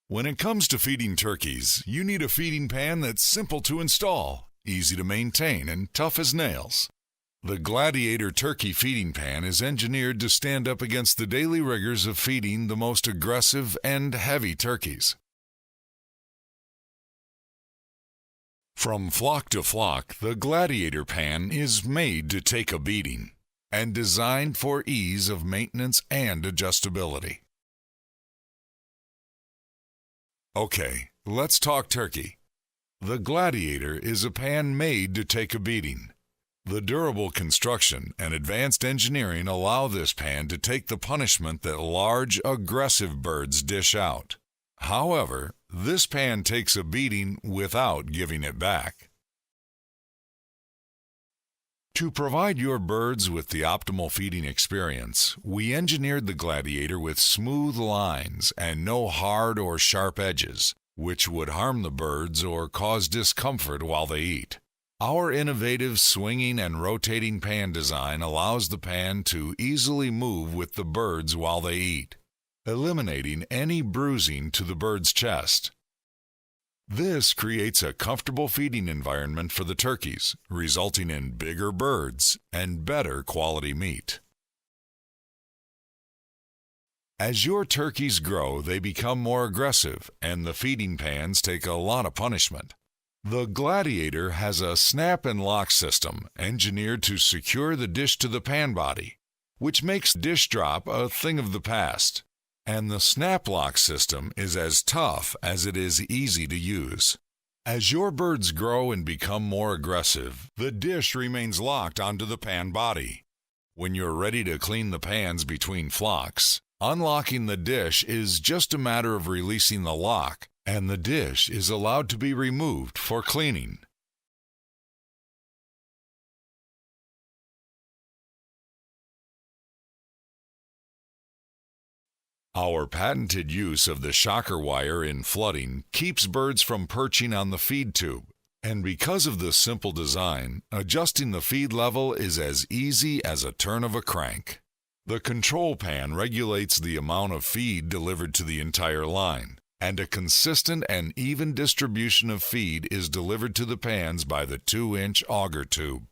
When it comes to feeding turkeys, you need a feeding pan that's simple to install, easy to maintain, and tough as nails. The Gladiator turkey feeding pan is engineered to stand up against the daily rigors of feeding the most aggressive and heavy turkeys. From flock to flock, the Gladiator pan is made to take a beating and designed for ease of maintenance and adjustability. Okay, let's talk turkey. The Gladiator is a pan made to take a beating. The durable construction and advanced engineering allow this pan to take the punishment that large, aggressive birds dish out. However, this pan takes a beating without giving it back. To provide your birds with the optimal feeding experience, we engineered the Gladiator with smooth lines and no hard or sharp edges, which would harm the birds or cause discomfort while they eat. Our innovative swinging and rotating pan design allows the pan to easily move with the birds while they eat, eliminating any bruising to the bird's chest. This creates a comfortable feeding environment for the turkeys, resulting in bigger birds and better quality meat. As your turkeys grow, they become more aggressive, and the feeding pans take a lot of punishment. The Gladiator has a snap and lock system engineered to secure the dish to the pan body, which makes dish drop a thing of the past. And the snap lock system is as tough as it is easy to use. As your birds grow and become more aggressive, the dish remains locked onto the pan body. When you're ready to clean the pans between flocks, unlocking the dish is just a matter of releasing the lock, and the dish is allowed to be removed for cleaning. Our patented use of the shocker wire in flooding keeps birds from perching on the feed tube, and because of this simple design, adjusting the feed level is as easy as a turn of a crank. The control pan regulates the amount of feed delivered to the entire line, and a consistent and even distribution of feed is delivered to the pans by the 2-inch auger tube.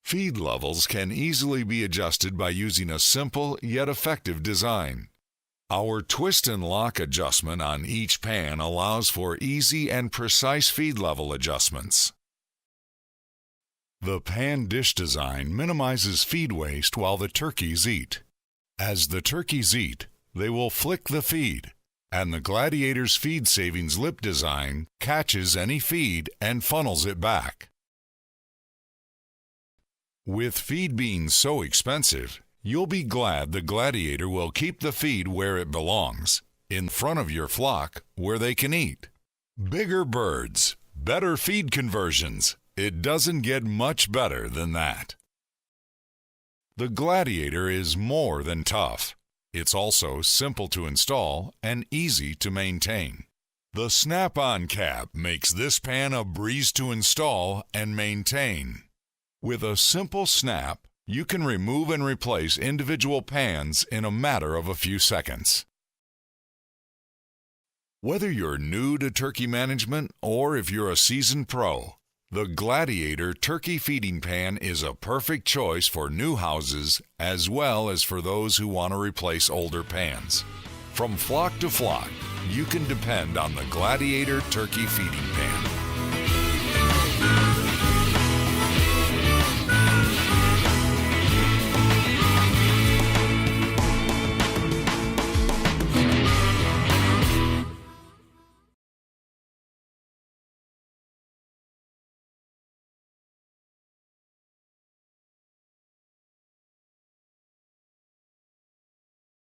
Feed levels can easily be adjusted by using a simple yet effective design. Our twist and lock adjustment on each pan allows for easy and precise feed level adjustments. The pan dish design minimizes feed waste while the turkeys eat. As the turkeys eat, they will flick the feed, and the Gladiator's feed savings lip design catches any feed and funnels it back. With feed being so expensive, you'll be glad the Gladiator will keep the feed where it belongs, in front of your flock where they can eat. Bigger birds, better feed conversions. It doesn't get much better than that. The Gladiator is more than tough. It's also simple to install and easy to maintain. The snap-on cap makes this pan a breeze to install and maintain. With a simple snap, you can remove and replace individual pans in a matter of a few seconds. Whether you're new to turkey management or if you're a seasoned pro, the Gladiator turkey feeding pan is a perfect choice for new houses as well as for those who want to replace older pans. From flock to flock, you can depend on the Gladiator turkey feeding pan.